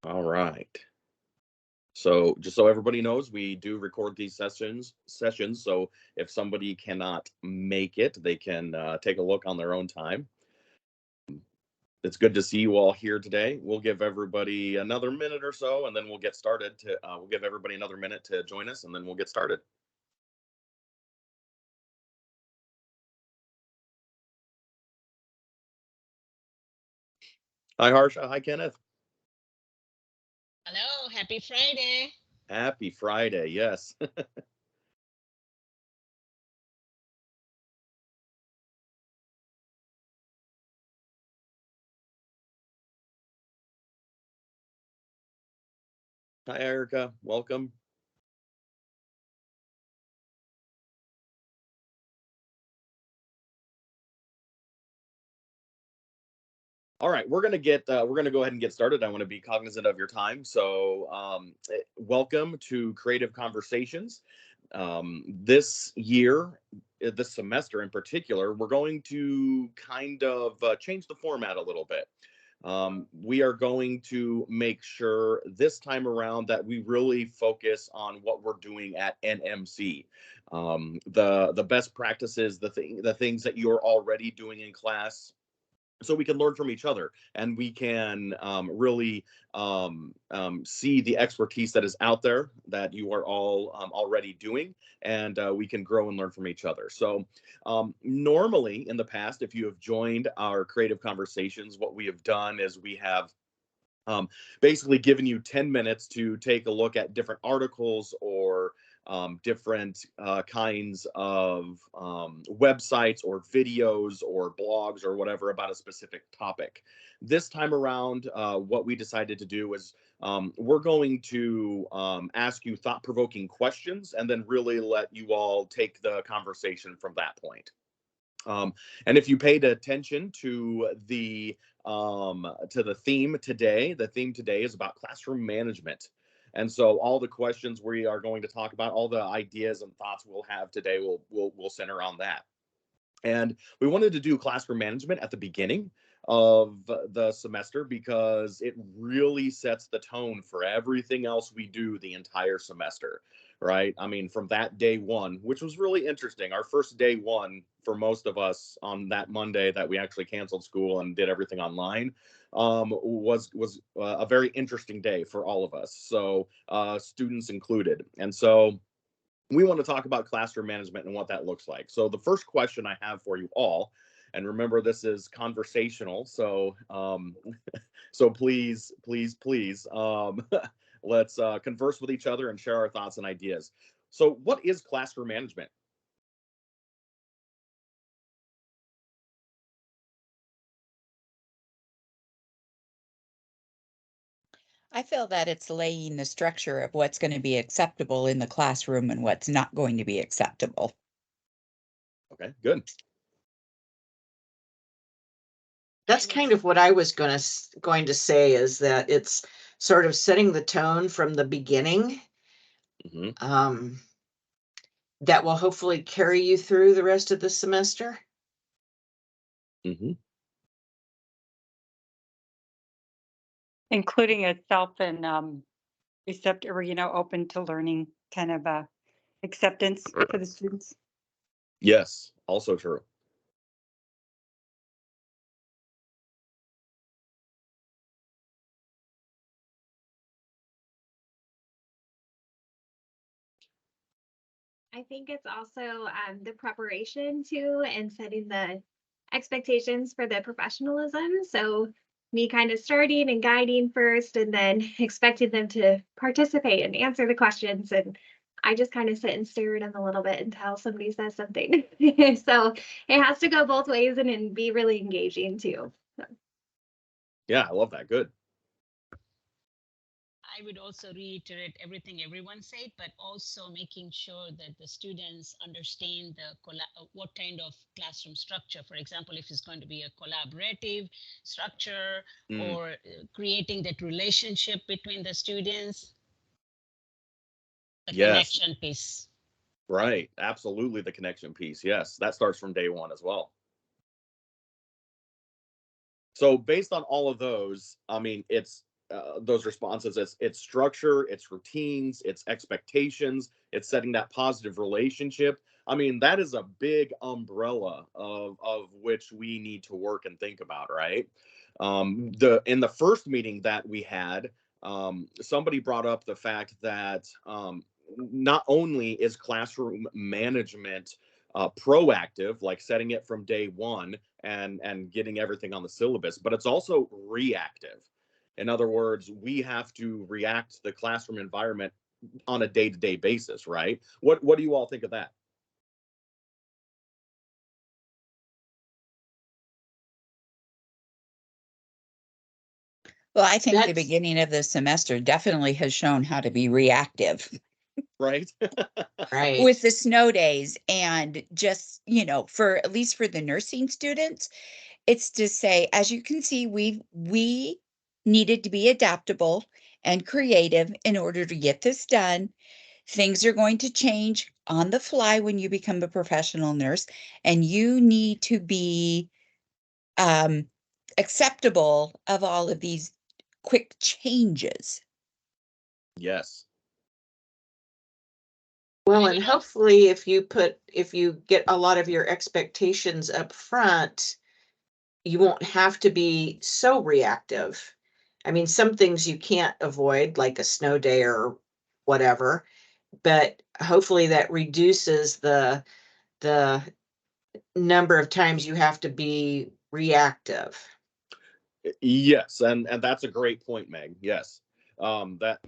All right. So just so everybody knows, we do record these sessions. So if somebody cannot make it, they can take a look on their own time. It's good to see you all here today. We'll give everybody another minute or so, and then we'll get started. We'll give everybody another minute to join us, and then we'll get started. Hi, Harsha. Hi, Kenneth. Hello, happy Friday. Happy Friday. Yes. Hi, Erica. Welcome. All right, we're gonna go ahead and get started. I want to be cognizant of your time, so welcome to Creative Conversations. This year, this semester in particular, we're going to kind of change the format a little bit. We are going to make sure this time around that we really focus on what we're doing at NMC. The best practices, the things that you're already doing in class, so we can learn from each other, and we can really see the expertise that is out there that you are all already doing, and we can grow and learn from each other. So normally in the past, if you have joined our Creative Conversations, what we have done is we have um, basically given you 10 minutes to take a look at different articles or different kinds of websites or videos or blogs or whatever about a specific topic. This time around, what we decided to do is we're going to ask you thought provoking questions and then really let you all take the conversation from that point. And if you paid attention to the theme today, the theme today is about classroom management. And so all the questions we are going to talk about, all the ideas and thoughts we'll have today will center on that. And we wanted to do classroom management at the beginning of the semester because it really sets the tone for everything else we do the entire semester, right? I mean, from that day one, which was really interesting, our first day one for most of us on that Monday that we actually canceled school and did everything online, was a very interesting day for all of us. So students included. And so we want to talk about classroom management and what that looks like. So the first question I have for you all, and remember this is conversational, so so please, let's converse with each other and share our thoughts and ideas. So what is classroom management? I feel that it's laying the structure of what's going to be acceptable in the classroom and what's not going to be acceptable. Okay, good. That's kind of what I was going to say, is that it's sort of setting the tone from the beginning. Mm-hmm. That will hopefully carry you through the rest of the semester. Mm-hmm. Including itself and receptive, or open to learning kind of acceptance for the students. Yes, also true. I think it's also the preparation too, and setting the expectations for the professionalism. So me kind of starting and guiding first, and then expecting them to participate and answer the questions. And I just kind of sit and stare at them a little bit until somebody says something. So it has to go both ways and be really engaging too. So. Yeah, I love that. Good. I would also reiterate everything everyone said, but also making sure that the students understand what kind of classroom structure. For example, if it's going to be a collaborative structure, or creating that relationship between the students, the Yes. connection piece. Right. Absolutely, the connection piece. Yes, that starts from day one as well. So based on all of those, I mean, it's those responses. It's structure, it's routines, it's expectations, it's setting that positive relationship. I mean, that is a big umbrella of which we need to work and think about, right? In the first meeting that we had, somebody brought up the fact that not only is classroom management proactive, like setting it from day one and getting everything on the syllabus, but it's also reactive. In other words, we have to react to the classroom environment on a day-to-day basis, right? What do you all think of that? Well, I think the That's beginning of the semester definitely has shown how to be reactive Right? right. with the snow days, and just, for at least for the nursing students, it's to say, as you can see, we needed to be adaptable and creative in order to get this done. Things are going to change on the fly when you become a professional nurse, and you need to be um, acceptable of all of these quick changes. Yes. Well, and hopefully if you get a lot of your expectations up front, you won't have to be so reactive. I mean, some things you can't avoid, like a snow day or whatever, but hopefully that reduces the number of times you have to be reactive. Yes, and that's a great point, Meg. Yes. That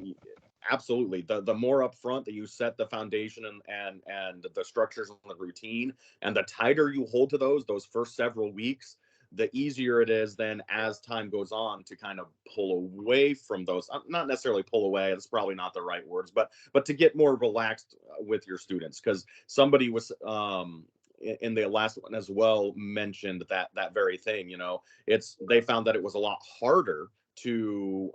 absolutely. The more upfront that you set the foundation and the structures and the routine, and the tighter you hold to those first several weeks, the easier it is then as time goes on to kind of pull away from those. Not necessarily pull away, that's probably not the right words, but to get more relaxed with your students, because somebody was in the last one as well mentioned that very thing. They found that it was a lot harder to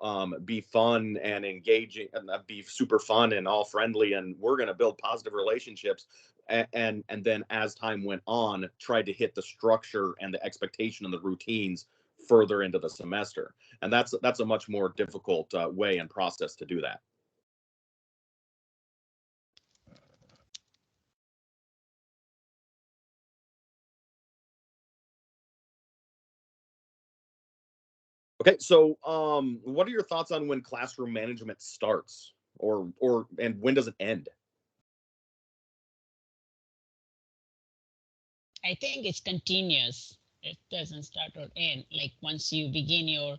be fun and engaging and be super fun and all friendly, and we're going to build positive relationships, and then as time went on, tried to hit the structure and the expectation and the routines further into the semester, and that's a much more difficult way and process to do that. Okay, so what are your thoughts on when classroom management starts, and when does it end? I think it's continuous. It doesn't start or end. Like once you begin your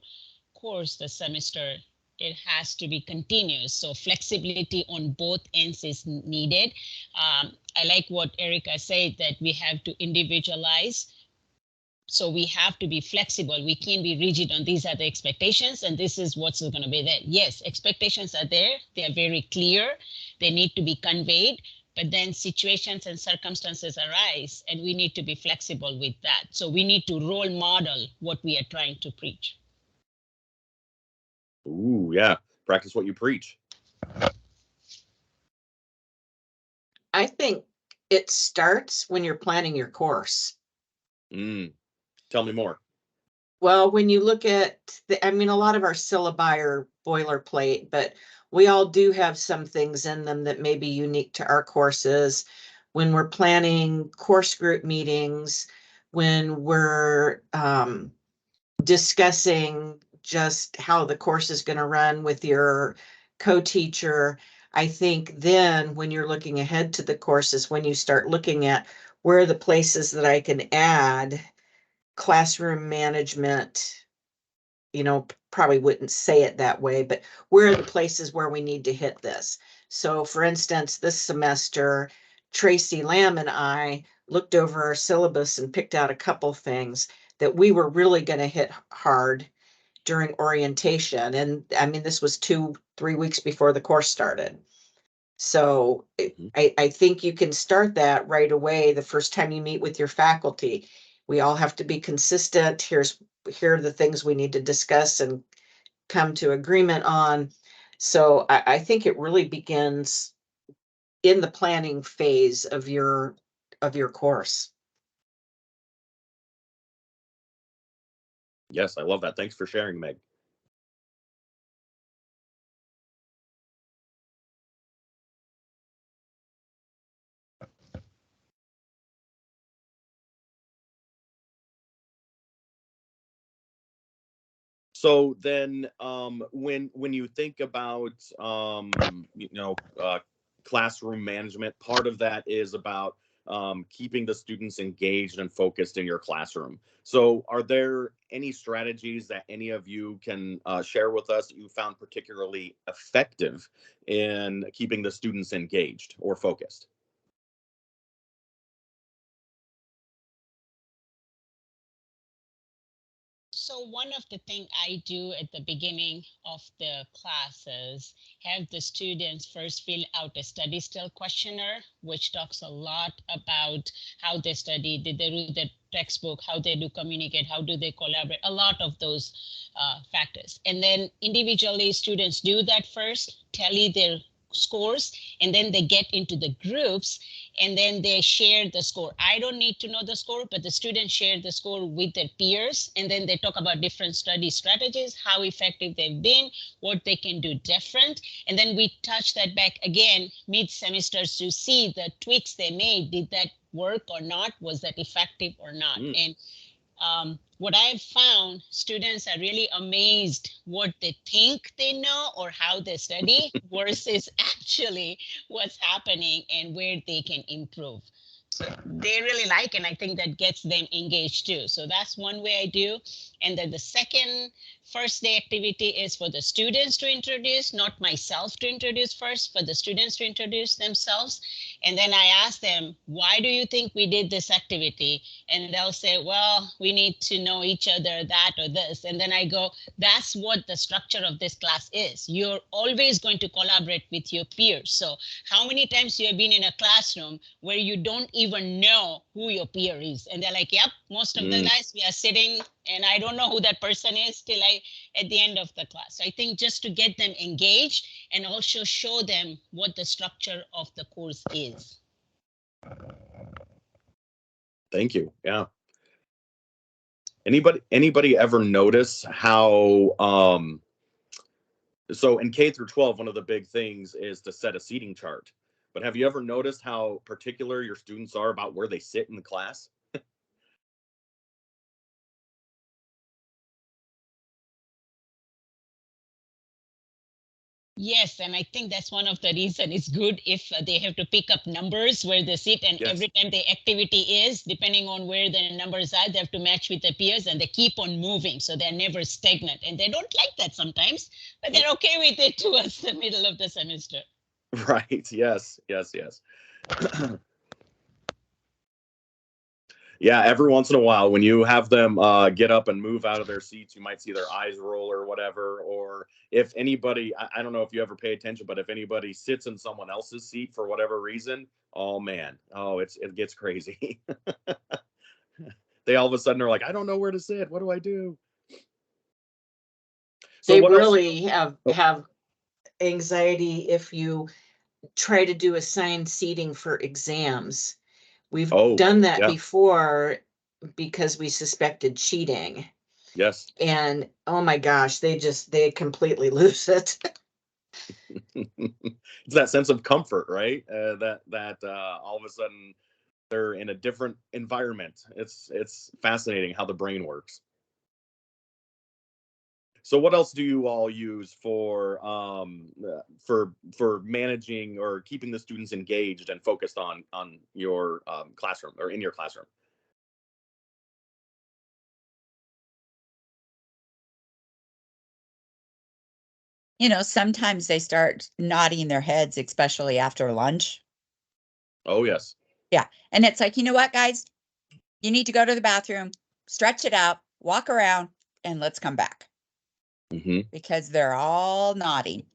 course, the semester, it has to be continuous. So flexibility on both ends is needed. I like what Erica said, that we have to individualize. So we have to be flexible. We can't be rigid on these are the expectations and this is what's going to be there. Yes, expectations are there. They are very clear. They need to be conveyed. But then situations and circumstances arise and we need to be flexible with that. So we need to role model what we are trying to preach. Ooh, yeah. Practice what you preach. I think it starts when you're planning your course. Tell me more. Well, when you look at I mean, a lot of our syllabi are boilerplate, but we all do have some things in them that may be unique to our courses. When we're planning course group meetings, when we're discussing just how the course is going to run with your co-teacher, I think then when you're looking ahead to the courses, when you start looking at where are the places that I can add classroom management, probably wouldn't say it that way, but where are the places where we need to hit this? So for instance, this semester, Tracy Lamb and I looked over our syllabus and picked out a couple things that we were really going to hit hard during orientation. And I mean, this was 2-3 weeks before the course started. So I think you can start that right away the first time you meet with your faculty. We all have to be consistent. Here are the things we need to discuss and come to agreement on. So I think it really begins in the planning phase of your course. Yes, I love that. Thanks for sharing, Meg. So then, when you think about classroom management, part of that is about keeping the students engaged and focused in your classroom. So, are there any strategies that any of you can share with us that you found particularly effective in keeping the students engaged or focused? So one of the things I do at the beginning of the classes, have the students first fill out a study style questionnaire, which talks a lot about how they study, did they read the textbook, how they do communicate, how do they collaborate, a lot of those factors. And then individually students do that first, tally their scores, and then they get into the groups and then they share the score. I don't need to know the score, but the students share the score with their peers, and then they talk about different study strategies, how effective they've been, what they can do different, and then we touch that back again mid-semester to see the tweaks they made. Did that work or not? Was that effective or not? And what I've found, students are really amazed what they think they know or how they study versus actually what's happening and where they can improve. So they really like, and I think that gets them engaged too. So that's one way I do. And then the first day activity is for the students to introduce, not myself to introduce first, for the students to introduce themselves. And then I ask them, why do you think we did this activity? And they'll say, well, we need to know each other, that or this. And then I go, that's what the structure of this class is. You're always going to collaborate with your peers. So how many times you have been in a classroom where you don't even know who your peer is? And they're like, yep, most of the guys, we are sitting and I don't know who that person is till at the end of the class. So I think just to get them engaged and also show them what the structure of the course is. Thank you. Yeah. Anybody ever notice how so in K through 12, one of the big things is to set a seating chart. But have you ever noticed how particular your students are about where they sit in the class? Yes, and I think that's one of the reasons it's good if they have to pick up numbers where they sit, and every time the activity is, depending on where the numbers are, they have to match with their peers and they keep on moving. So they're never stagnant, and they don't like that sometimes, but they're okay with it towards the middle of the semester. Right. Yes. Yeah, every once in a while, when you have them get up and move out of their seats, you might see their eyes roll or whatever. Or if anybody, I don't know if you ever pay attention, but if anybody sits in someone else's seat for whatever reason, oh man, it gets crazy. They all of a sudden are like, I don't know where to sit. What do I do? So They what else? really have anxiety if you try to do assigned seating for exams. We've done that before because we suspected cheating. Yes. And oh my gosh, they completely lose it. It's that sense of comfort, right? That all of a sudden they're in a different environment. It's fascinating how the brain works. So what else do you all use for managing or keeping the students engaged and focused on your classroom or in your classroom? Sometimes they start nodding their heads, especially after lunch. Oh, yes. Yeah. And it's like, you know what, guys? You need to go to the bathroom, stretch it out, walk around, and let's come back. Because they're all nodding.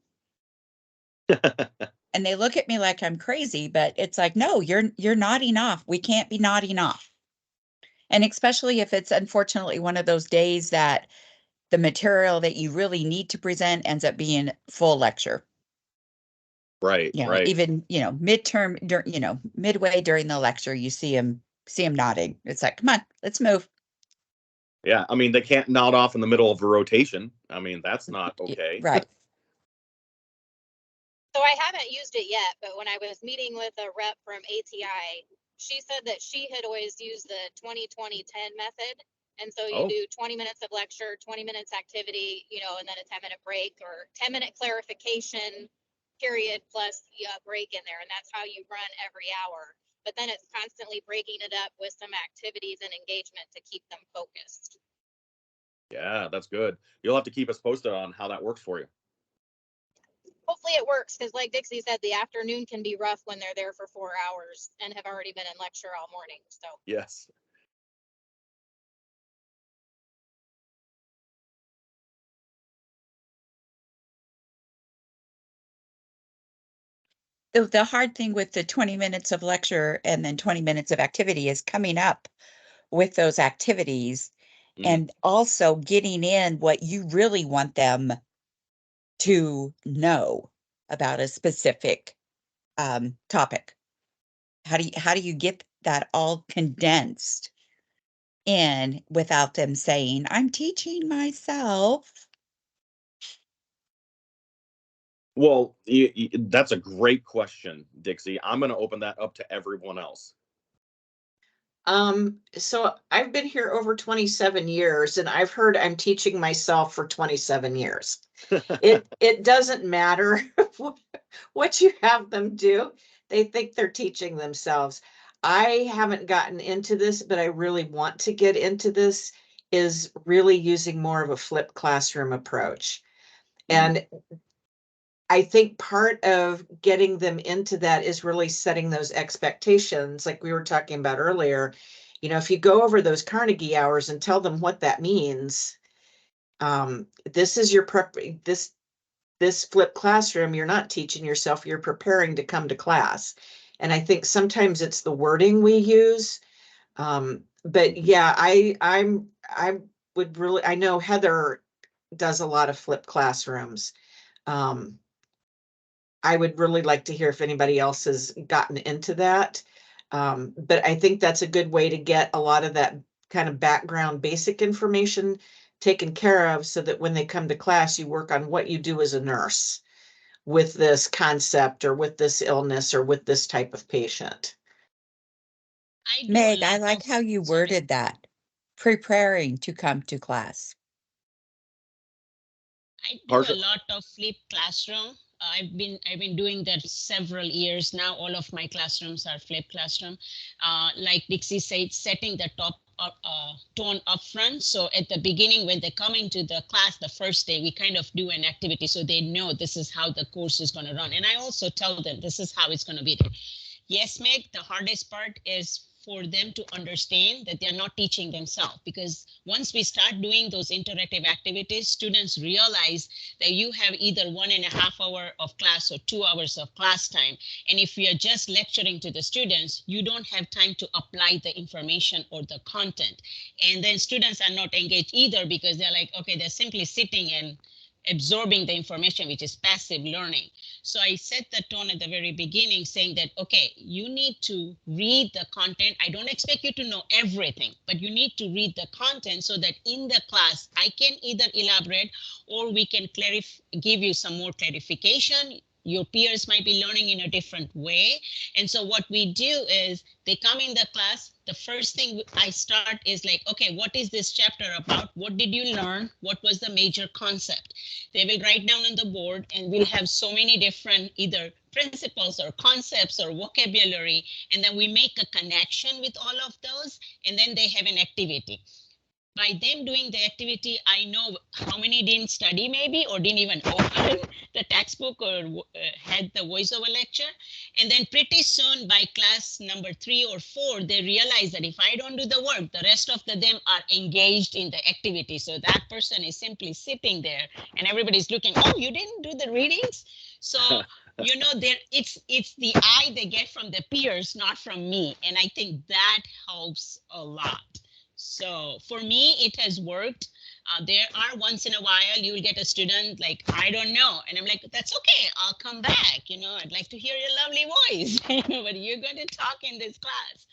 And they look at me like I'm crazy, but it's like, no, you're nodding off. We can't be nodding off. And especially if it's unfortunately one of those days that the material that you really need to present ends up being full lecture. Right. Right. Even, midterm, midway during the lecture, you see them nodding. It's like, come on, let's move. Yeah. I mean, they can't nod off in the middle of a rotation. I mean, that's not okay. Right. So I haven't used it yet, but when I was meeting with a rep from ATI, she said that she had always used the 20-20-10 method. And so you Oh. do 20 minutes of lecture, 20 minutes activity, and then a 10-minute break or 10-minute clarification period plus break in there. And that's how you run every hour. But then it's constantly breaking it up with some activities and engagement to keep them focused. Yeah, that's good. You'll have to keep us posted on how that works for you. Hopefully it works, because like Dixie said, the afternoon can be rough when they're there for 4 hours and have already been in lecture all morning. So Yes. The hard thing with the 20 minutes of lecture and then 20 minutes of activity is coming up with those activities and also getting in what you really want them to know about a specific topic. How do you get that all condensed in without them saying, I'm teaching myself? Well, that's a great question, Dixie. I'm going to open that up to everyone else. So I've been here over 27 years and I've heard I'm teaching myself for 27 years. It doesn't matter what you have them do. They think they're teaching themselves. I haven't gotten into this, but I really want to get into this, is really using more of a flipped classroom approach. And I think part of getting them into that is really setting those expectations, like we were talking about earlier. If you go over those Carnegie hours and tell them what that means, this is your prep, this flipped classroom, you're not teaching yourself, you're preparing to come to class. And I think sometimes it's the wording we use. But yeah, I would really, I know Heather does a lot of flipped classrooms. I would really like to hear if anybody else has gotten into that. But I think that's a good way to get a lot of that kind of background, basic information taken care of, so that when they come to class, you work on what you do as a nurse with this concept or with this illness or with this type of patient. Meg, I like how you worded that. Preparing to come to class. I do a lot of flipped classroom. I've been doing that several years now. All of my classrooms are flipped classroom. Like Dixie said, setting the top tone up front. So at the beginning, when they come into the class the first day, we kind of do an activity so they know this is how the course is going to run. And I also tell them this is how it's going to be. Yes, Meg, the hardest part is for them to understand that they're not teaching themselves, because once we start doing those interactive activities, students realize that you have either 1.5 hours of class or 2 hours of class time. And if we are just lecturing to the students, you don't have time to apply the information or the content. And then students are not engaged either, because they're like, okay, they're simply sitting and absorbing the information, which is passive learning. So I set the tone at the very beginning saying that, okay, you need to read the content. I don't expect you to know everything, but you need to read the content so that in the class, I can either elaborate or we can give you some more clarification. Your peers might be learning in a different way. And so what we do is they come in the class. The first thing I start is like, okay, what is this chapter about? What did you learn? What was the major concept? They will write down on the board, and we'll have so many different either principles or concepts or vocabulary. And then we make a connection with all of those. And then they have an activity. By them doing the activity, I know how many didn't study maybe or didn't even open the textbook or had the voiceover lecture. And then pretty soon by class number 3 or 4, they realize that if I don't do the work, the rest of them are engaged in the activity. So that person is simply sitting there and everybody's looking, oh, you didn't do the readings? So, it's the eye they get from the peers, not from me. And I think that helps a lot. So for me, it has worked. There are once in a while you'll get a student like, I don't know. And I'm like, that's okay. I'll come back. I'd like to hear your lovely voice, but you're going to talk in this class.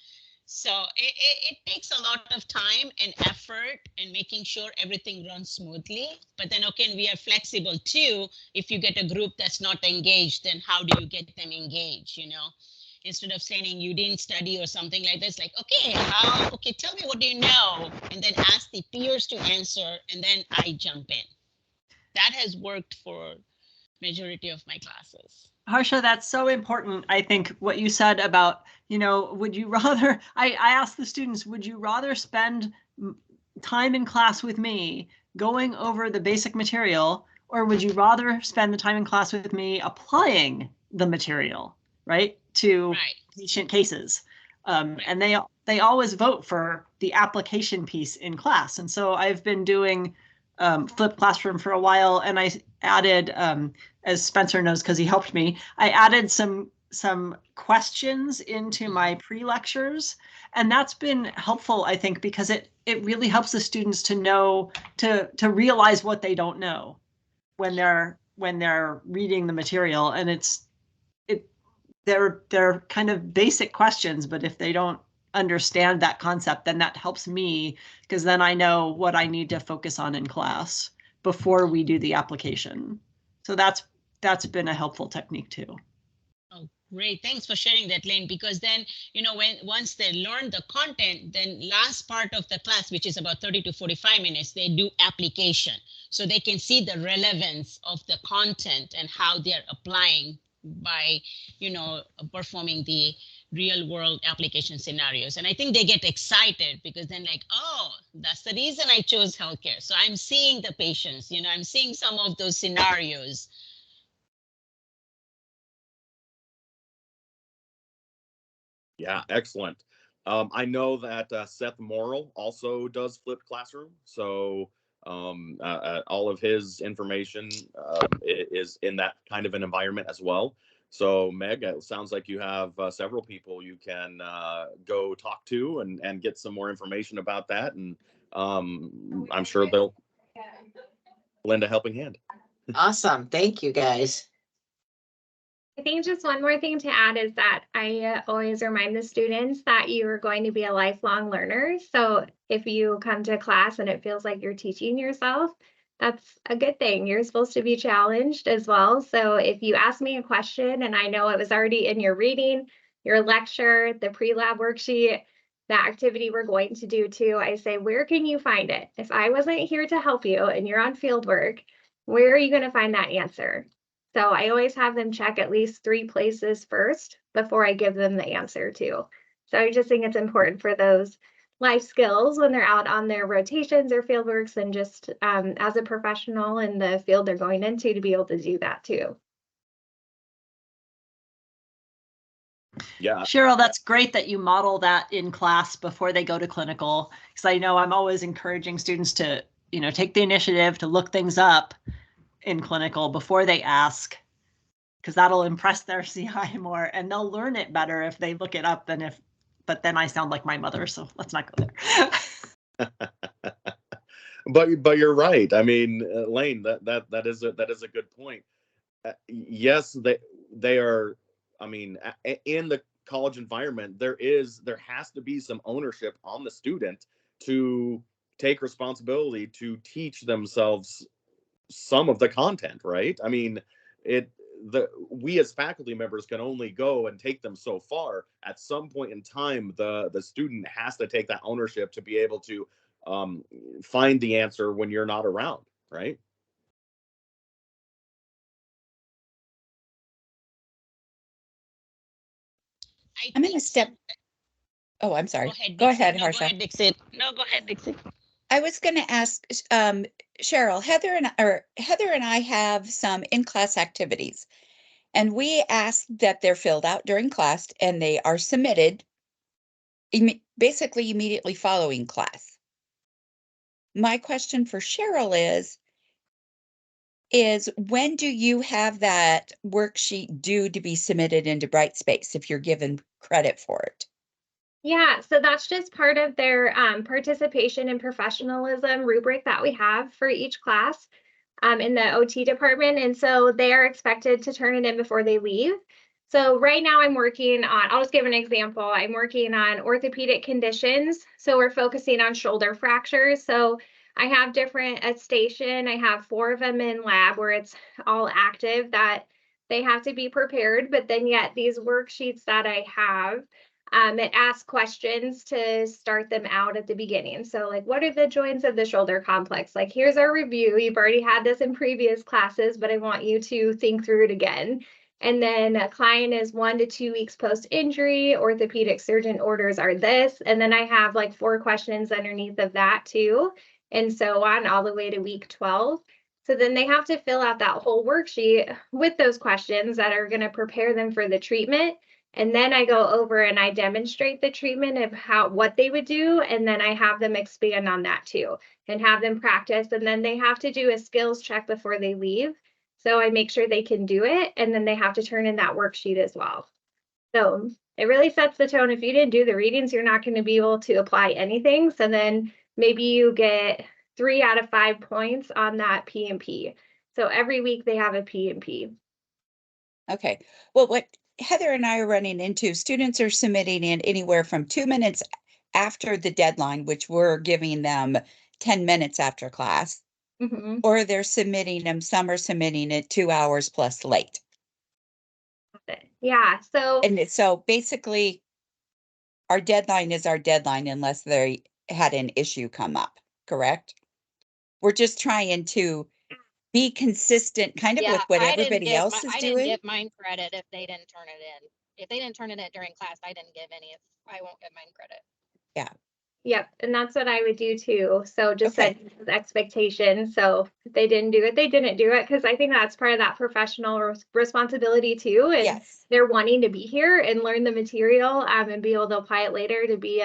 So it takes a lot of time and effort and making sure everything runs smoothly. But then, okay, we are flexible too. If you get a group that's not engaged, then how do you get them engaged, instead of saying you didn't study or something like this, like, okay, tell me what do you know? And then ask the peers to answer, and then I jump in. That has worked for majority of my classes. Harsha, that's so important. I think what you said about, would you rather, I asked the students, would you rather spend time in class with me going over the basic material, or would you rather spend the time in class with me applying the material, right, to patient cases? And they always vote for the application piece in class. And so I've been doing flipped classroom for a while, and I added, as Spencer knows because he helped me, I added some questions into my pre-lectures, and that's been helpful, I think, because it really helps the students to know, to realize what they don't know when they're reading the material. And they're kind of basic questions, but if they don't understand that concept, then that helps me, because then I know what I need to focus on in class before we do the application. So that's been a helpful technique too. Oh, great. Thanks for sharing that, Lynn, because then, once they learn the content, then last part of the class, which is about 30 to 45 minutes, they do application. So they can see the relevance of the content and how they're applying by, performing the real world application scenarios. And I think they get excited because then like, oh, that's the reason I chose healthcare. So I'm seeing the patients, I'm seeing some of those scenarios. Yeah, excellent. I know that Seth Morrill also does flipped classroom. So all of his information is in that kind of an environment as well. So Meg, it sounds like you have several people you can go talk to and get some more information about that. And I'm sure they'll lend a helping hand. Awesome. Thank you, guys. I think just one more thing to add is that I always remind the students that you are going to be a lifelong learner. So if you come to class and it feels like you're teaching yourself, that's a good thing. You're supposed to be challenged as well. So if you ask me a question and I know it was already in your reading, your lecture, the pre-lab worksheet, the activity we're going to do too, I say, where can you find it? If I wasn't here to help you and you're on field work, where are you going to find that answer? So I always have them check at least 3 places first before I give them the answer too. So I just think it's important for those life skills when they're out on their rotations or field works, and just as a professional in the field they're going into, to be able to do that too. Yeah. Cheryl, that's great that you model that in class before they go to clinical, because I know I'm always encouraging students to, take the initiative to look things up in clinical before they ask, because that'll impress their CI more, and they'll learn it better if they look it up but then I sound like my mother, so let's not go there. But you're right. I mean, Lane, that is a good point. Yes, they are. I mean, in the college environment, there has to be some ownership on the student to take responsibility to teach themselves some of the content, right? I mean, we as faculty members can only go and take them so far. At some point in time, the student has to take that ownership to be able to find the answer when you're not around, right? I'm going to step. Oh, I'm sorry. Go ahead, Harsha. Go ahead, Dixit. No, go ahead, Dixit. I was going to ask Cheryl, Heather and I have some in-class activities, and we ask that they're filled out during class and they are submitted basically immediately following class. My question for Cheryl is when do you have that worksheet due to be submitted into Brightspace if you're given credit for it? Yeah, so that's just part of their participation and professionalism rubric that we have for each class in the OT department. And so they are expected to turn it in before they leave. So right now I'm working on, I'll just give an example. I'm working on orthopedic conditions. So we're focusing on shoulder fractures. So I have different at station. I have 4 of them in lab where it's all active that they have to be prepared, but then yet these worksheets that I have, it asks questions to start them out at the beginning. So like, what are the joints of the shoulder complex? Like, here's our review. You've already had this in previous classes, but I want you to think through it again. And then a client is 1 to 2 weeks post-injury. Orthopedic surgeon orders are this. And then I have like 4 questions underneath of that too. And so on all the way to week 12. So then they have to fill out that whole worksheet with those questions that are going to prepare them for the treatment. And then I go over and I demonstrate the treatment of what they would do. And then I have them expand on that too and have them practice. And then they have to do a skills check before they leave. So I make sure they can do it. And then they have to turn in that worksheet as well. So it really sets the tone. If you didn't do the readings, you're not going to be able to apply anything. So then maybe you get 3 out of 5 points on that P&P. So every week they have a P&P. Okay. Well, what Heather and I are running into, students are submitting in anywhere from 2 minutes after the deadline, which we're giving them 10 minutes after class, or they're submitting them, some are submitting it 2 hours plus late. Yeah. So, And so basically, our deadline is our deadline unless they had an issue come up, correct? We're just trying to be consistent kind of with what everybody else is I doing. didn't give mine credit if they didn't turn it in. If they didn't turn it in during class, I didn't give any. I won't give mine credit. Yeah. Yep. And that's what I would do too. So just Okay. set expectations. So if they didn't do it, they didn't do it. Cause I think that's part of that professional responsibility too. And Yes. they're wanting to be here and learn the material and be able to apply it later to be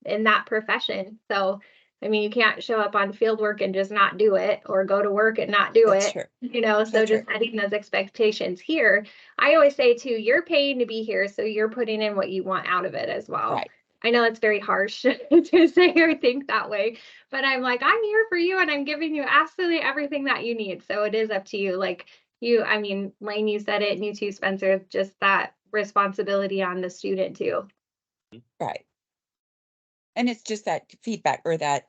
in that profession. So, I mean, you can't show up on field work and just not do it or go to work and not do That's it, true. you know, so That's just true. setting those expectations here. I always say too, you're paying to be here. So you're putting in what you want out of it as well. Right. I know it's very harsh to say or think that way, but I'm like, I'm here for you and I'm giving you absolutely everything that you need. So it is up to you. Like I mean, Lane, you said it, and you too, Spencer, just that responsibility on the student too. Right. And it's just that feedback or that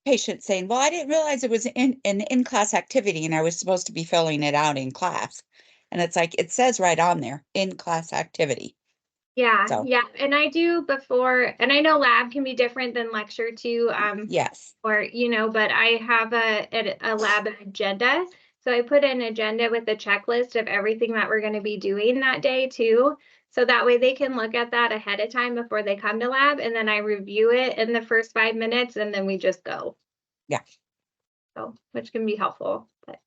patient saying, well, I didn't realize it was an in-class activity and I was supposed to be filling it out in class. And it's like, it says right on there, in-class activity. Yeah, So. yeah. And I do before, and I know lab can be different than lecture too. Yes. Or, you know, but I have a lab agenda. So I put an agenda with a checklist of everything that we're going to be doing that day too. So that way they can look at that ahead of time before they come to lab. And then I review it in the first 5 minutes and then we just go. Yeah. So, which can be helpful. But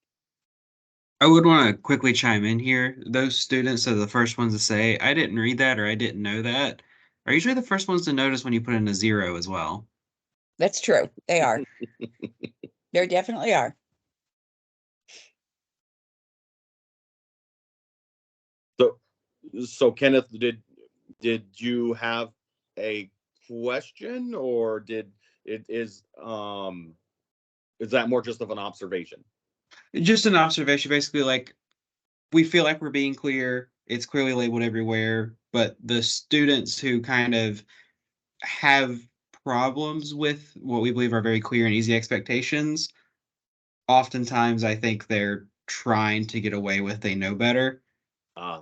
I would want to quickly chime in here. Those students are the first ones to say, I didn't read that or I didn't know that, are usually the first ones to notice when you put in a 0 as well. That's true. They are. They definitely are. So Kenneth, did you have a question, or is that more just of an observation? Just an observation, basically, like, we feel like we're being clear. It's clearly labeled everywhere, but the students who kind of have problems with what we believe are very clear and easy expectations, oftentimes I think they're trying to get away with they know better. Yeah.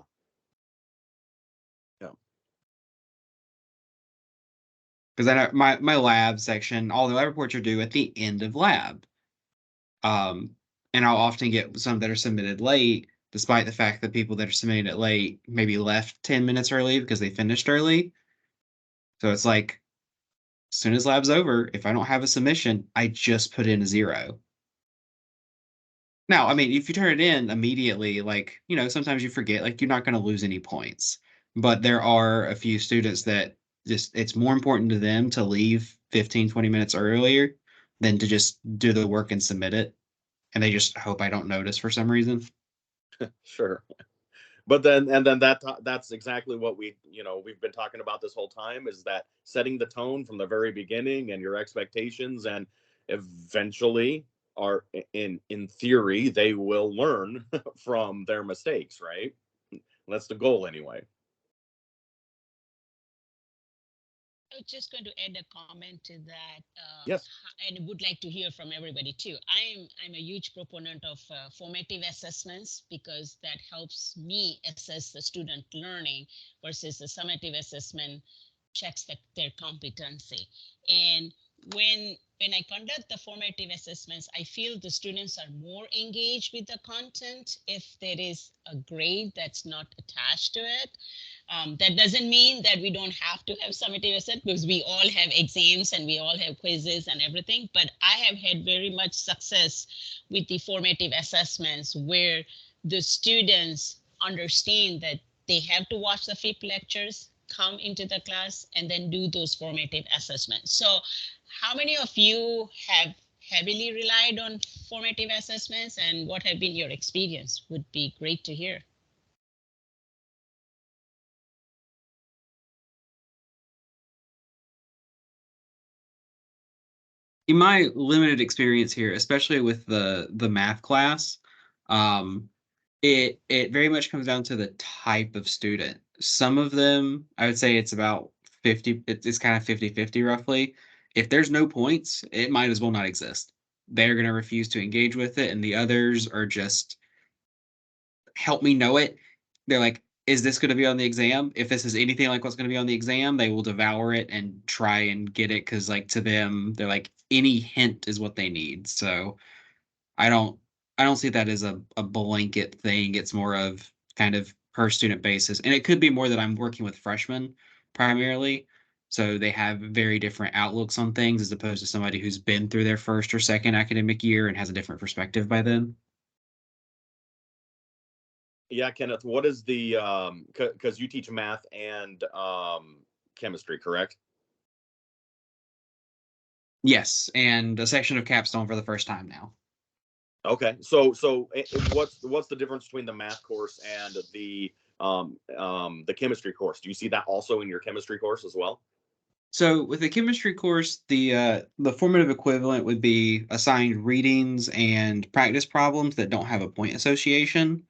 Because I know my lab section, all the lab reports are due at the end of lab. And I'll often get some that are submitted late, despite the fact that people that are submitting it late maybe left 10 minutes early because they finished early. So it's like, as soon as lab's over, if I don't have a submission, I just put in a 0. Now, I mean, if you turn it in immediately, like, you know, sometimes you forget, like, you're not going to lose any points. But there are a few students that just, it's more important to them to leave 15, 20 minutes earlier than to just do the work and submit it. And they just hope I don't notice for some reason. Sure. But then that's exactly what we've been talking about this whole time, is that setting the tone from the very beginning and your expectations, and eventually are in theory, they will learn from their mistakes, right? That's the goal anyway. was just going to add a comment to that. Yes. And would like to hear from everybody too. I'm a huge proponent of formative assessments because that helps me assess the student learning versus the summative assessment checks their competency. And when I conduct the formative assessments, I feel the students are more engaged with the content if there is a grade that's not attached to it. That doesn't mean that we don't have to have summative assessment because we all have exams and we all have quizzes and everything. But I have had very much success with the formative assessments where the students understand that they have to watch the FIP lectures, come into the class, and then do those formative assessments. So how many of you have heavily relied on formative assessments, and what have been your experience? Would be great to hear. In my limited experience here, especially with the math class, it very much comes down to the type of student. Some of them, I would say it's about 50, it's kind of 50-50 roughly. If there's no points, it might as well not exist. They're going to refuse to engage with it, and the others are just help me know it. They're like, is this going to be on the exam? If this is anything like what's going to be on the exam, they will devour it and try and get it because, like, to them, they're like, any hint is what they need. So I don't see that as a blanket thing. It's more of kind of per student basis. And it could be more that I'm working with freshmen primarily. So they have very different outlooks on things as opposed to somebody who's been through their first or second academic year and has a different perspective by then. Yeah, Kenneth, what is the, because you teach math and chemistry, correct? Yes, and a section of Capstone for the first time now. Okay, so what's the difference between the math course and the chemistry course? Do you see that also in your chemistry course as well? So with the chemistry course, the formative equivalent would be assigned readings and practice problems that don't have a point association.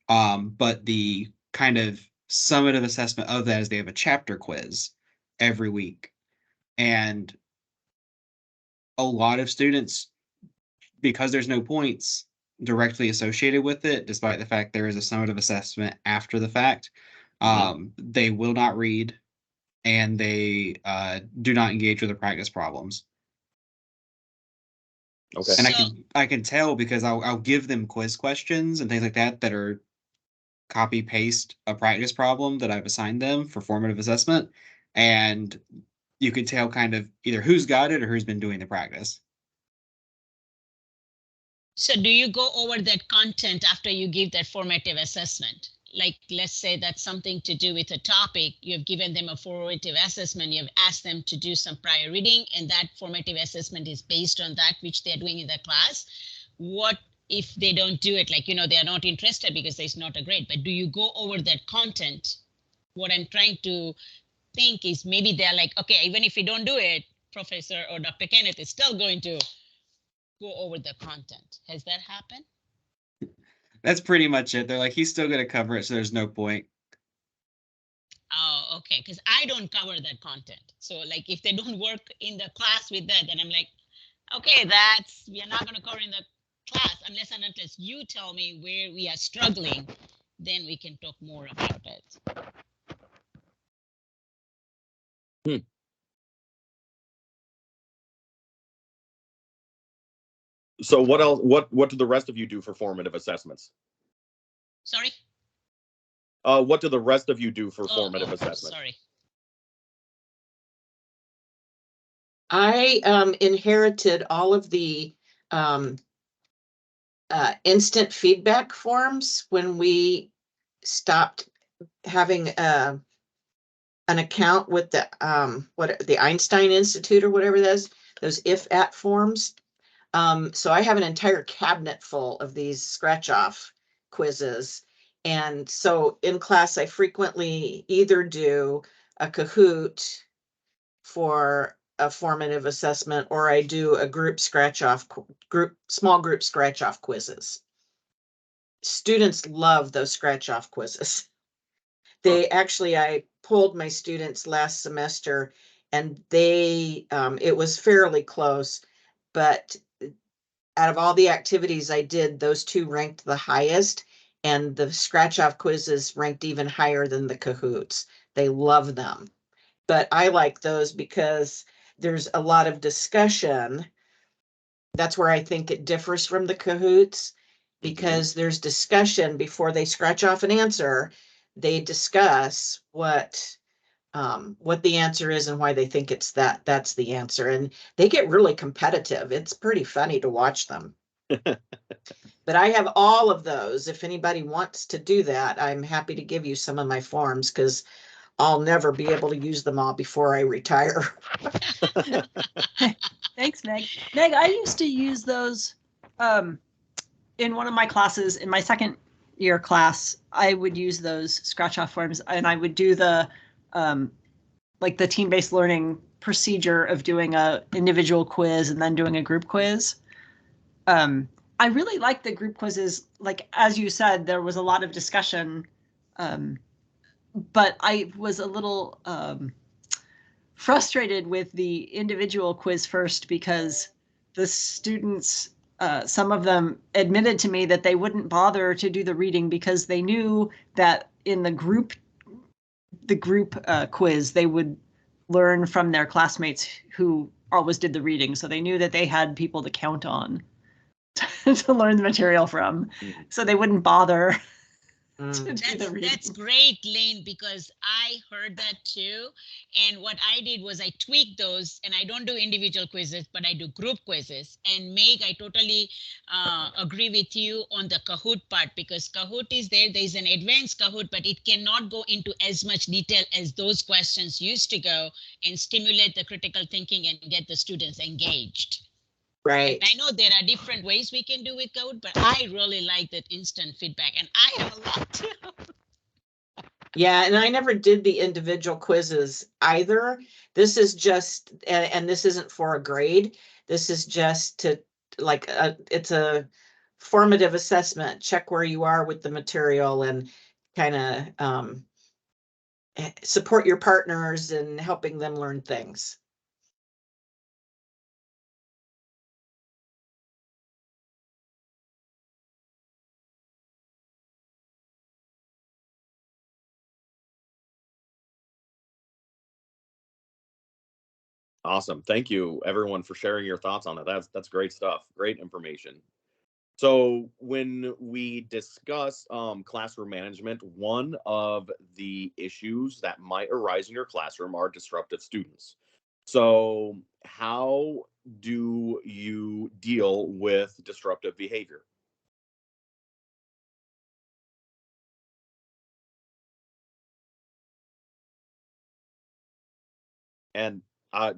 But the kind of summative assessment of that is they have a chapter quiz every week. And a lot of students, because there's no points directly associated with it, despite the fact there is a summative assessment after the fact, they will not read and they do not engage with the practice problems. Okay. And I can tell because I'll give them quiz questions and things like that are copy paste a practice problem that I've assigned them for formative assessment, and you can tell kind of either who's got it or who's been doing the practice. So do you go over that content after you give that formative assessment? Like, let's say that's something to do with a topic, you've given them a formative assessment, you've asked them to do some prior reading, and that formative assessment is based on that which they're doing in the class. What if they don't do it? Like, they are not interested because there's not a grade, but do you go over that content? What I'm trying to think is maybe they're like, okay, even if we don't do it, Professor or Dr. Kenneth is still going to go over the content. Has that happened? That's pretty much it. They're like, he's still going to cover it, so there's no point. Oh, okay. Because I don't cover that content. So, like, if they don't work in the class with that, then I'm like, okay, we are not going to cover in the class unless and unless you tell me where we are struggling, then we can talk more about it. So what else? What do the rest of you do for formative assessments? Sorry? What do the rest of you do for formative assessments? Sorry. I inherited all of the instant feedback forms when we stopped having an account with the Einstein Institute or whatever that is, those if-at forms. So I have an entire cabinet full of these scratch-off quizzes. And so in class, I frequently either do a Kahoot for a formative assessment, or I do a group small group scratch-off quizzes. Students love those scratch-off quizzes. I pulled my students last semester and they, it was fairly close, but out of all the activities I did, those two ranked the highest, and the scratch off quizzes ranked even higher than the Kahoots. They love them. But I like those because there's a lot of discussion. That's where I think it differs from the Kahoots, because there's discussion before they scratch off an answer. They discuss what the answer is and why they think that's the answer. And they get really competitive. It's pretty funny to watch them. But I have all of those. If anybody wants to do that, I'm happy to give you some of my forms, because I'll never be able to use them all before I retire. Thanks, Meg. Meg, I used to use those in one of my classes. In my second year class, I would use those scratch off forms, and I would do the like the team-based learning procedure of doing a individual quiz and then doing a group quiz. I really like the group quizzes. Like, as you said, there was a lot of discussion, but I was a little frustrated with the individual quiz first, because the students, some of them admitted to me that they wouldn't bother to do the reading because they knew that in the group quiz, they would learn from their classmates who always did the reading. So they knew that they had people to count on to learn the material from. So they wouldn't bother to do the reading. That's great, Lane, because I heard that too. And what I did was I tweaked those, and I don't do individual quizzes, but I do group quizzes. And Meg, I totally agree with you on the Kahoot part, because Kahoot is there's an advanced Kahoot, but it cannot go into as much detail as those questions used to go and stimulate the critical thinking and get the students engaged. Right. And I know there are different ways we can do with Kahoot, but I really like that instant feedback, and I have a lot too. Yeah, and I never did the individual quizzes either. This is just, and this isn't for a grade. This is just to, like, it's a formative assessment. Check where you are with the material and kind of support your partners in helping them learn things. Awesome. Thank you, everyone, for sharing your thoughts on it. That's great stuff. Great information. So when we discuss classroom management, one of the issues that might arise in your classroom are disruptive students. So how do you deal with disruptive behavior? And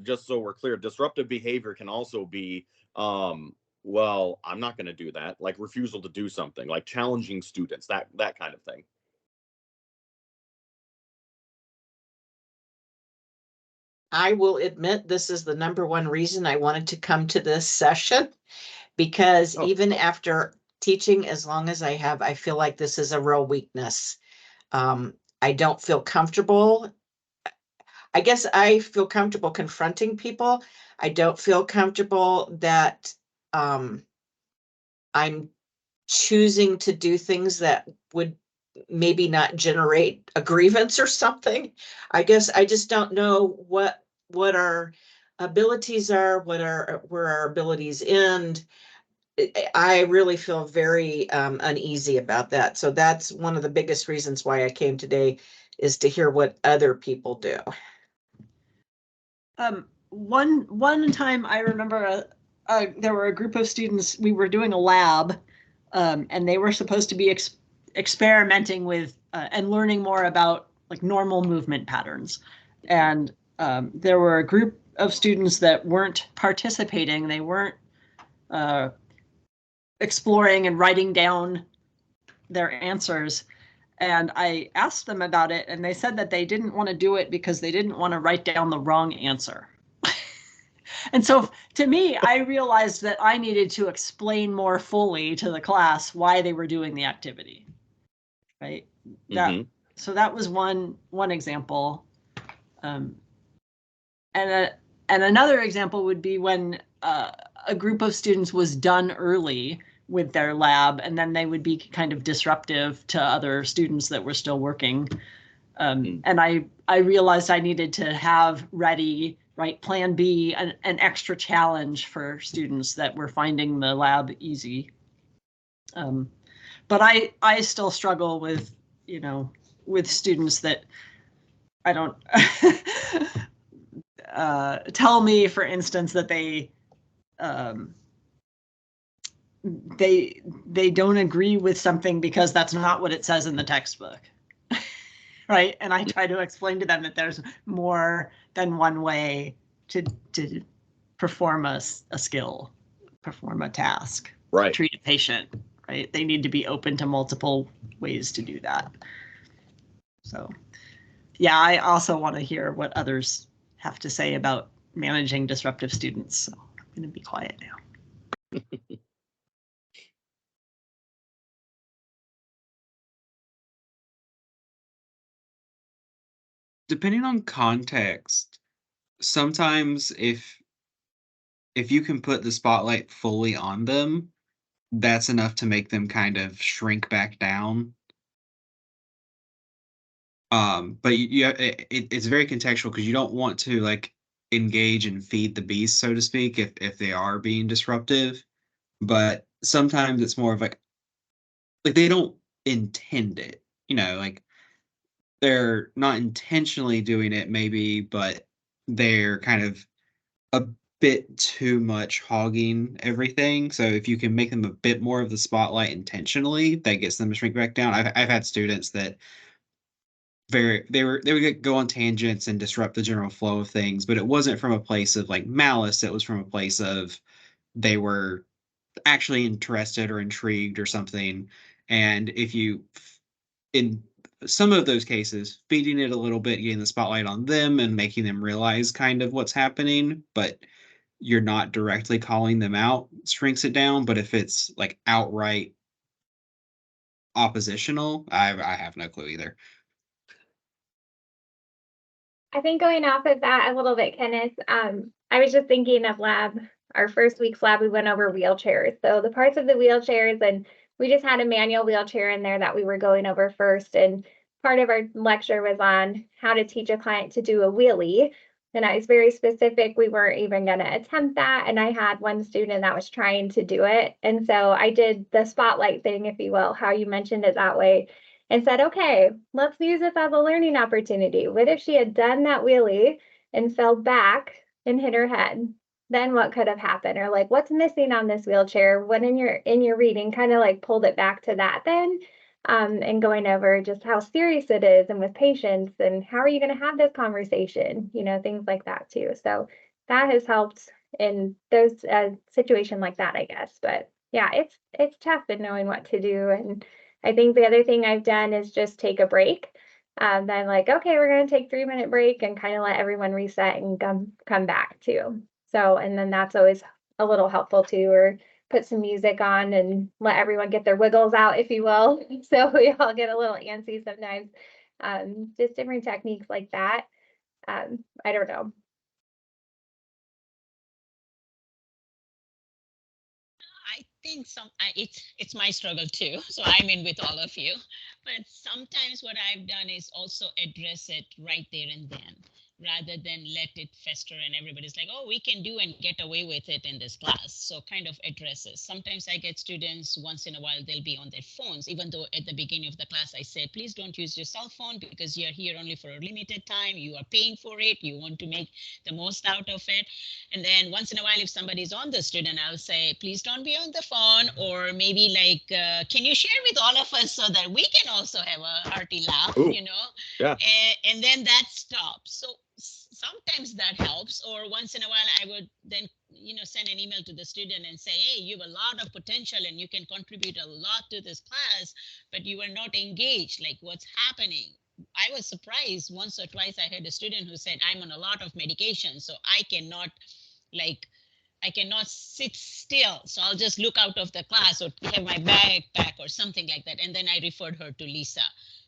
just so we're clear, disruptive behavior can also be, well, I'm not going to do that, like refusal to do something, like challenging students, that kind of thing. I will admit this is the number one reason I wanted to come to this session, because even after teaching as long as I have, I feel like this is a real weakness. I don't feel comfortable. I guess I feel comfortable confronting people. I don't feel comfortable that I'm choosing to do things that would maybe not generate a grievance or something. I guess I just don't know what our abilities are, where our abilities end. I really feel very uneasy about that. So that's one of the biggest reasons why I came today, is to hear what other people do. One time I remember there were a group of students, we were doing a lab, and they were supposed to be experimenting with and learning more about like normal movement patterns. And there were a group of students that weren't participating. They weren't exploring and writing down their answers. And I asked them about it, and they said that they didn't want to do it because they didn't want to write down the wrong answer. And so to me, I realized that I needed to explain more fully to the class why they were doing the activity. Right. So that was one example. and another example would be when a group of students was done early with their lab, and then they would be kind of disruptive to other students that were still working. And I realized I needed to have ready, right, plan B, an extra challenge for students that were finding the lab easy. But I still struggle with, you know, with students that I don't tell me, for instance, that they don't agree with something because that's not what it says in the textbook. Right. And I try to explain to them that there's more than one way to perform a skill, perform a task, right, treat a patient, right? They need to be open to multiple ways to do that. So, yeah, I also want to hear what others have to say about managing disruptive students. So I'm going to be quiet now. Depending on context, sometimes if you can put the spotlight fully on them, that's enough to make them kind of shrink back down. But it's very contextual because you don't want to like engage and feed the beast, so to speak, if they are being disruptive. But sometimes it's more of like they don't intend it, you know, like they're not intentionally doing it maybe, but they're kind of a bit too much hogging everything. So if you can make them a bit more of the spotlight intentionally, that gets them to shrink back down. I've had students that they would go on tangents and disrupt the general flow of things, but it wasn't from a place of like malice. It was from a place of they were actually interested or intrigued or something. And if you, in some of those cases, feeding it a little bit, getting the spotlight on them and making them realize kind of what's happening, but you're not directly calling them out, shrinks it down. But if it's like outright oppositional, I have no clue either. I think going off of that a little bit, Kenneth, I was just thinking of our first week's lab, we went over wheelchairs. So the parts of the wheelchairs, and we just had a manual wheelchair in there that we were going over first. And part of our lecture was on how to teach a client to do a wheelie. And I was very specific. We weren't even going to attempt that. And I had one student that was trying to do it. And so I did the spotlight thing, if you will, how you mentioned it that way, and said, okay, let's use this as a learning opportunity. What if she had done that wheelie and fell back and hit her head? Then what could have happened? Or like, what's missing on this wheelchair? What in your reading kind of like pulled it back to that then, and going over just how serious it is and with patience and how are you going to have this conversation? You know, things like that too. So that has helped in those situation like that, I guess. But yeah, it's tough in knowing what to do. And I think the other thing I've done is just take a break. Then like, okay, we're going to take 3-minute break and kind of let everyone reset and come back too. So, and then that's always a little helpful too, or put some music on and let everyone get their wiggles out, if you will. So we all get a little antsy sometimes. Just different techniques like that. I don't know. I think it's my struggle too. So I'm in with all of you. But sometimes what I've done is also address it right there and then, rather than let it fester and everybody's like, oh, we can do and get away with it in this class. So kind of addresses. Sometimes I get students, once in a while, they'll be on their phones, even though at the beginning of the class I say, please don't use your cell phone because you're here only for a limited time. You are paying for it. You want to make the most out of it. And then once in a while, if somebody's on the student, I'll say, please don't be on the phone, or maybe like, can you share with all of us so that we can also have a hearty laugh, Ooh, you know? yeah. And then that stops. So sometimes that helps. Or once in a while, I would then, send an email to the student and say, hey, you have a lot of potential and you can contribute a lot to this class, but you are not engaged. Like, what's happening? I was surprised once or twice. I had a student who said, I'm on a lot of medication, so I cannot sit still. So I'll just look out of the class or have my backpack or something like that. And then I referred her to Lisa.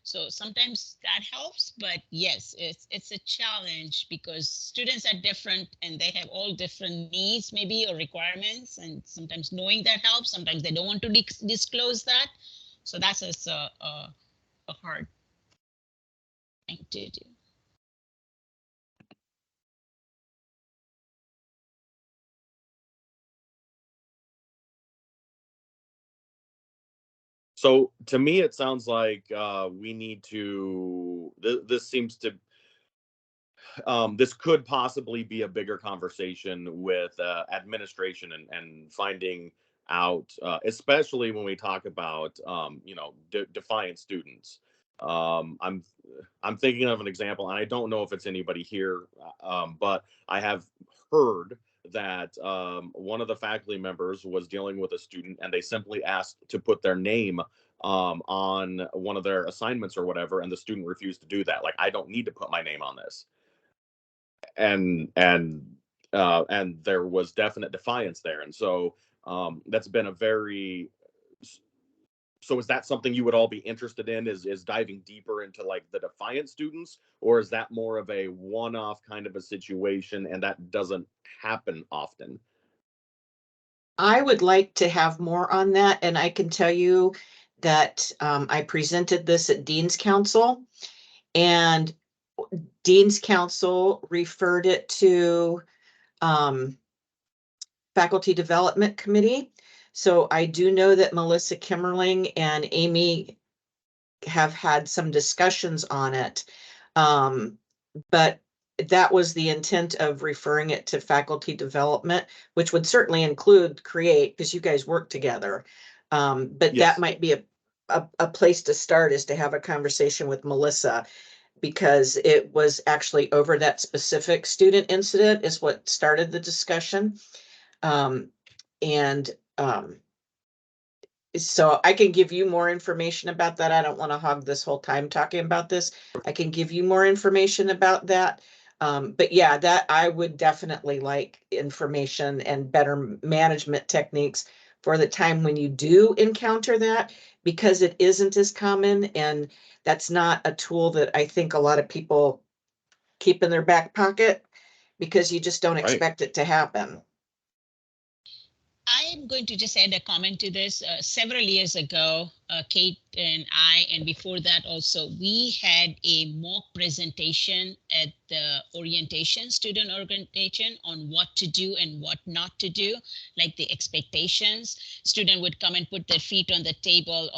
So sometimes that helps, but yes, it's a challenge because students are different and they have all different needs maybe or requirements, and sometimes knowing that helps. Sometimes they don't want to disclose that. So that's just a hard thing to do. So to me, it sounds like we need to. This seems to. This could possibly be a bigger conversation with administration and finding out, especially when we talk about defiant students. I'm thinking of an example, and I don't know if it's anybody here, but I have heard that one of the faculty members was dealing with a student, and they simply asked to put their name on one of their assignments or whatever, and the student refused to do that. Like, I don't need to put my name on this. And there was definite defiance there, and so that's been a very. So is that something you would all be interested in, is diving deeper into like the defiant students, or is that more of a one-off kind of a situation and that doesn't happen often? I would like to have more on that, and I can tell you that I presented this at Dean's Council, and Dean's Council referred it to Faculty Development Committee. So I do know that Melissa Kimmerling and Amy have had some discussions on it. But that was the intent of referring it to faculty development, which would certainly include CREATE, because you guys work together. But Yes. that might be a place to start, is to have a conversation with Melissa, because it was actually over that specific student incident is what started the discussion. So I can give you more information about that. I don't want to hog this whole time talking about this. I can give you more information about that. But yeah, that I would definitely like information and better management techniques for the time when you do encounter that, because it isn't as common, and that's not a tool that I think a lot of people keep in their back pocket, because you just don't Right. expect it to happen. I'm going to just add a comment to this. Several years ago, Kate and I, and before that also, we had a mock presentation at the orientation, student orientation, on what to do and what not to do, like the expectations. Student would come and put their feet on the table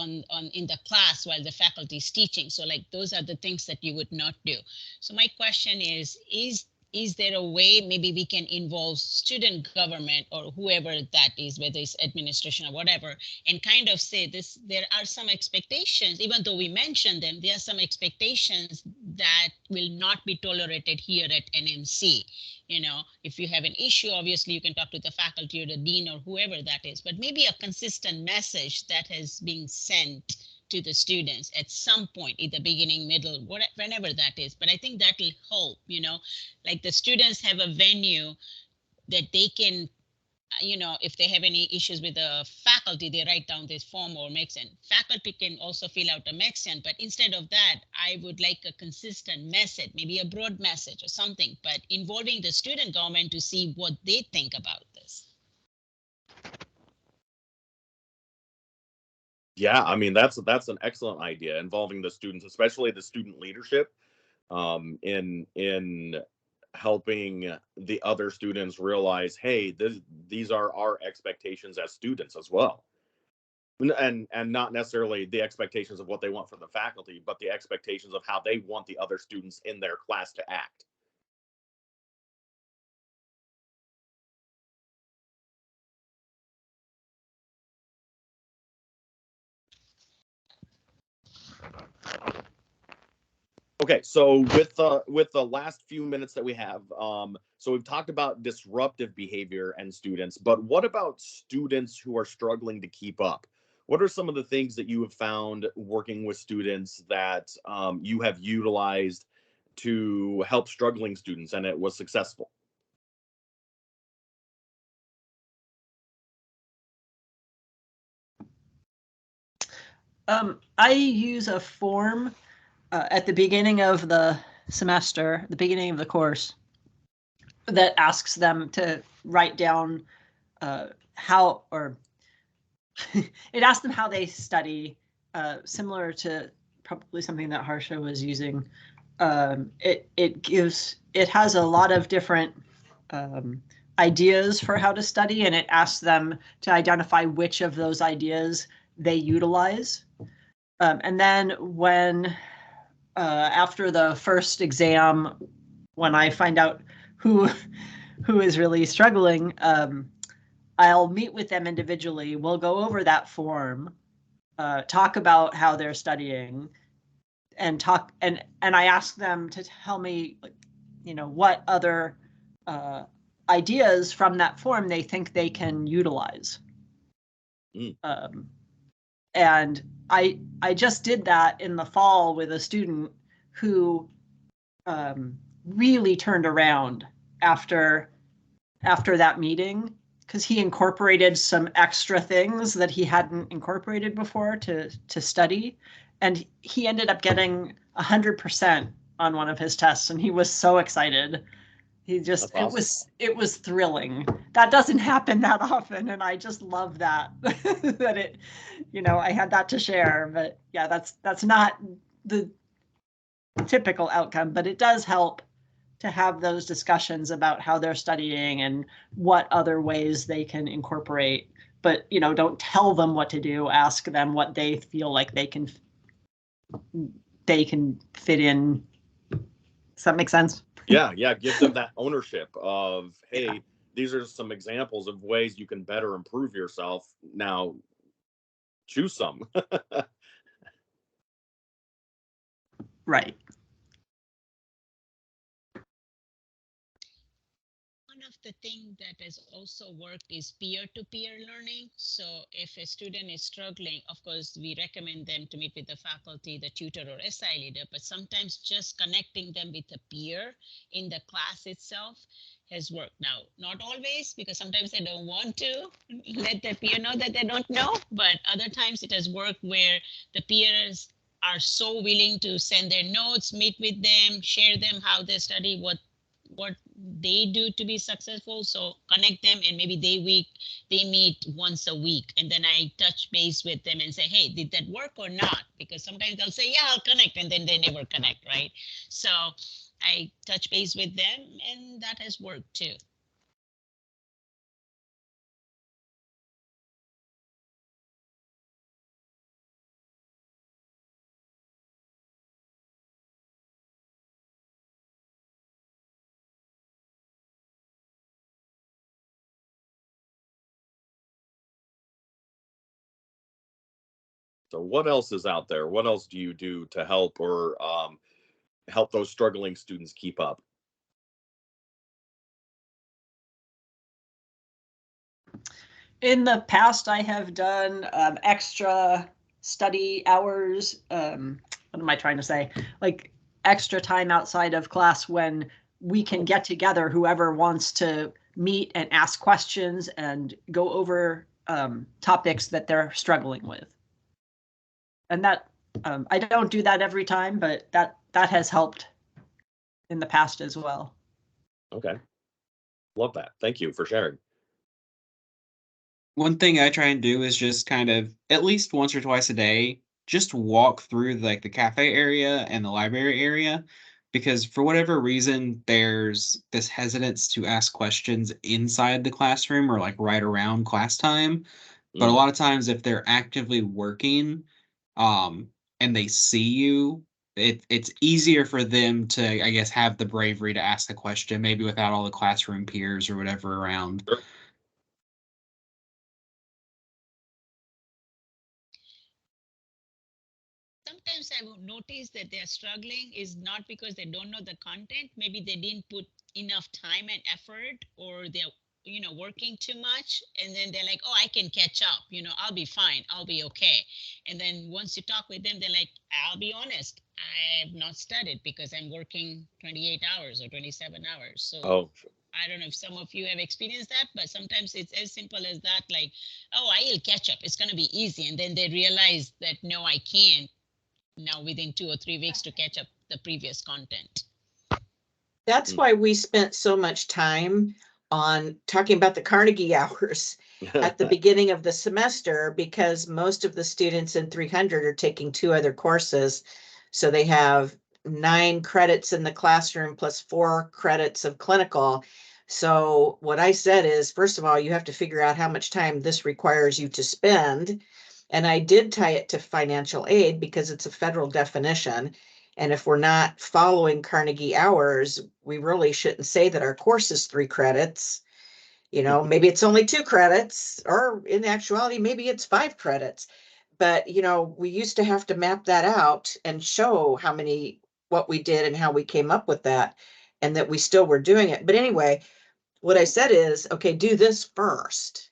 in the class while the faculty is teaching. So like those are the things that you would not do. So my question is there a way maybe we can involve student government or whoever that is, whether it's administration or whatever, and kind of say this, there are some expectations, even though we mentioned them, there are some expectations that will not be tolerated here at NMC. You know, if you have an issue, obviously you can talk to the faculty or the dean or whoever that is, but maybe a consistent message that has been sent to the students at some point, either beginning, middle, whenever that is. But I think that will help, you know, like the students have a venue that they can, you know, if they have any issues with the faculty, they write down this form or Maxent. Faculty can also fill out a Maxent, but instead of that, I would like a consistent message, maybe a broad message or something, but involving the student government to see what they think about this. Yeah, I mean that's an excellent idea, involving the students, especially the student leadership, in helping the other students realize, hey, these are our expectations as students as well, and not necessarily the expectations of what they want from the faculty, but the expectations of how they want the other students in their class to act. Okay, so with the last few minutes that we have, so we've talked about disruptive behavior and students, but what about students who are struggling to keep up? What are some of the things that you have found working with students that you have utilized to help struggling students and it was successful? I use a form at the beginning of the semester, the beginning of the course, that asks them to write down how, or it asks them how they study, similar to probably something that Harsha was using. It has a lot of different ideas for how to study, and it asks them to identify which of those ideas they utilize. And then when, after the first exam, when I find out who is really struggling, I'll meet with them individually. We'll go over that form, talk about how they're studying, and I ask them to tell me, like, you know, what other ideas from that form they think they can utilize. And I just did that in the fall with a student who really turned around after that meeting, because he incorporated some extra things that he hadn't incorporated before to study. And he ended up getting 100% on one of his tests, and he was so excited. He just, awesome. it was thrilling. That doesn't happen that often, and I just love that that it, you know, I had that to share. But yeah, that's not the typical outcome, but it does help to have those discussions about how they're studying and what other ways they can incorporate. But, you know, don't tell them what to do. Ask them what they feel like they can fit in. Does that make sense? Yeah, give them that ownership of, hey, these are some examples of ways you can better improve yourself. Now, choose some. Right. One of the things that has also worked is peer-to-peer learning. So if a student is struggling, of course, we recommend them to meet with the faculty, the tutor or SI leader, but sometimes just connecting them with a peer in the class itself has worked. Now, not always, because sometimes they don't want to let their peer know that they don't know, but other times it has worked where the peers are so willing to send their notes, meet with them, share them how they study, what they do to be successful. So connect them, and maybe they meet once a week, and then I touch base with them and say, hey, did that work or not? Because sometimes they'll say, yeah, I'll connect, and then they never connect, right? So I touch base with them, and that has worked too. So what else is out there? What else do you do to help or help those struggling students keep up? In the past, I have done extra study hours. What am I trying to say? Like extra time outside of class when we can get together, whoever wants to meet and ask questions and go over topics that they're struggling with. And that, I don't do that every time, but that has helped in the past as well. Okay. Love that. Thank you for sharing. One thing I try and do is just kind of at least once or twice a day, just walk through like the cafe area and the library area, because for whatever reason, there's this hesitance to ask questions inside the classroom or like right around class time. But a lot of times if they're actively working, and they see you, it's easier for them to, I guess, have the bravery to ask the question, maybe without all the classroom peers or whatever around. Sure. Sometimes I would notice that they're struggling is not because they don't know the content. Maybe they didn't put enough time and effort, or they're, you know, working too much. And then they're like, oh, I can catch up. You know, I'll be fine. I'll be okay. And then once you talk with them, they're like, I'll be honest, I have not studied because I'm working 28 hours or 27 hours. So I don't know if some of you have experienced that, but sometimes it's as simple as that, like, oh, I'll catch up. It's going to be easy. And then they realize that, no, I can't. now within 2 or 3 weeks to catch up the previous content. That's why we spent so much time on talking about the Carnegie hours at the beginning of the semester, because most of the students in 300 are taking 2 other courses. So they have 9 credits in the classroom plus 4 credits of clinical. So what I said is, first of all, you have to figure out how much time this requires you to spend. And I did tie it to financial aid because it's a federal definition. And if we're not following Carnegie hours, we really shouldn't say that our course is 3 credits. You know, maybe it's only 2 credits, or in actuality, maybe it's 5 credits. But, you know, we used to have to map that out and show how many, what we did and how we came up with that, and that we still were doing it. But anyway, what I said is, okay, do this first.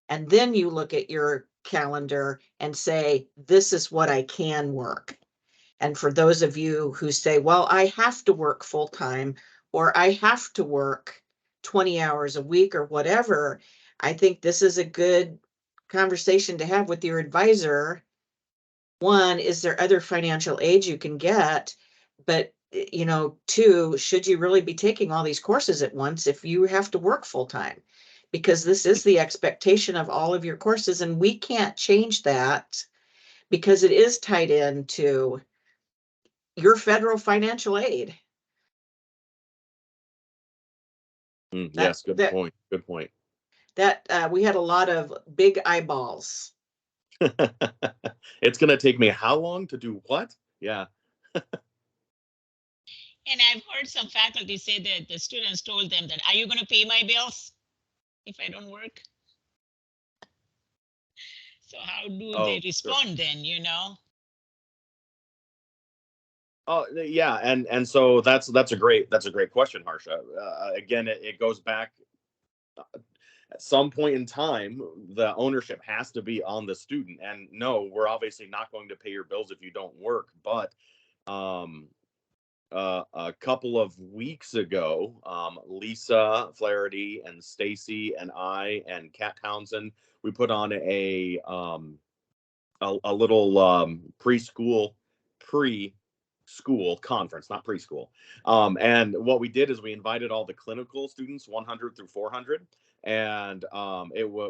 And then you look at your calendar and say, this is what I can work. And for those of you who say, well, I have to work full time, or I have to work 20 hours a week or whatever, I think this is a good conversation to have with your advisor. One, is there other financial aid you can get? But, you know, 2, should you really be taking all these courses at once if you have to work full time? Because this is the expectation of all of your courses, and we can't change that because it is tied into your federal financial aid. Yes, good point. Good point. That we had a lot of big eyeballs. It's going to take me how long to do what? Yeah. And I've heard some faculty say that the students told them that, are you going to pay my bills if I don't work? So how do they respond then, you know? Oh yeah, and so that's a great question, Harsha. Again, it goes back. At some point in time, the ownership has to be on the student. And no, we're obviously not going to pay your bills if you don't work. But a couple of weeks ago, Lisa Flaherty and Stacy and I and Kat Townsend, we put on a little preschool conference, not preschool. And what we did is we invited all the clinical students, 100 through 400. And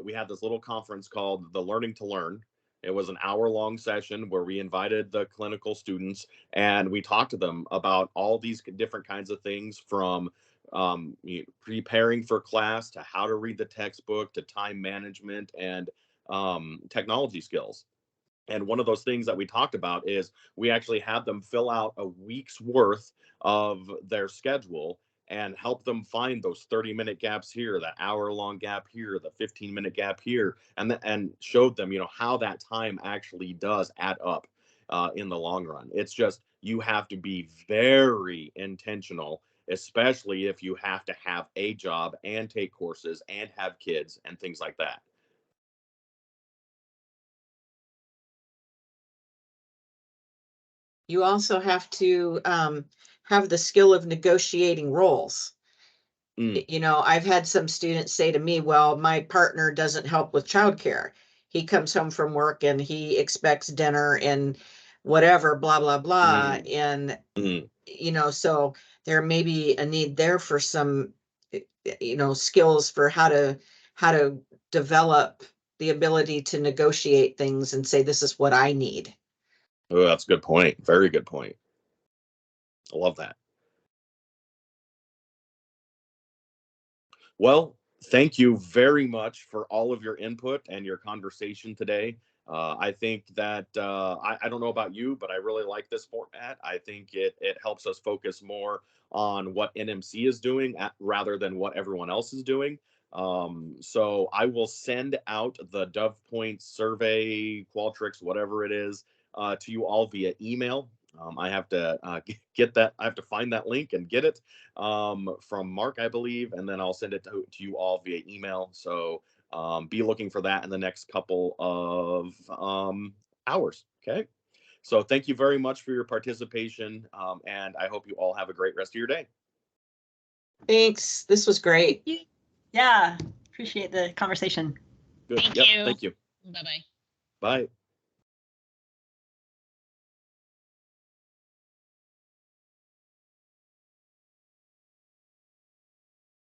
we had this little conference called the Learning to Learn. It was an hour-long session where we invited the clinical students and we talked to them about all these different kinds of things, from preparing for class to how to read the textbook to time management and technology skills. And one of those things that we talked about is we actually had them fill out a week's worth of their schedule and help them find those 30-minute gaps here, the hour-long gap here, the 15-minute gap here, and showed them, you know, how that time actually does add up in the long run. It's just, you have to be very intentional, especially if you have to have a job and take courses and have kids and things like that. You also have to have the skill of negotiating roles. You know, I've had some students say to me, well, my partner doesn't help with childcare. He comes home from work and he expects dinner and whatever, blah, blah, blah. And, you know, so there may be a need there for some, you know, skills for how to develop the ability to negotiate things and say, this is what I need. Oh, that's a good point. Very good point. I love that. Well, thank you very much for all of your input and your conversation today. I think that I don't know about you, but I really like this format. I think it helps us focus more on what NMC is doing rather than what everyone else is doing. So I will send out the Dove Points survey, Qualtrics, whatever it is, to you all via email. I have to get that. I have to find that link and get it from Mark, I believe, and then I'll send it to you all via email. So be looking for that in the next couple of hours. Okay. So thank you very much for your participation, and I hope you all have a great rest of your day. Thanks. This was great. Yeah, appreciate the conversation. Good. Thank Yep. you. Thank you. Bye-bye. Bye.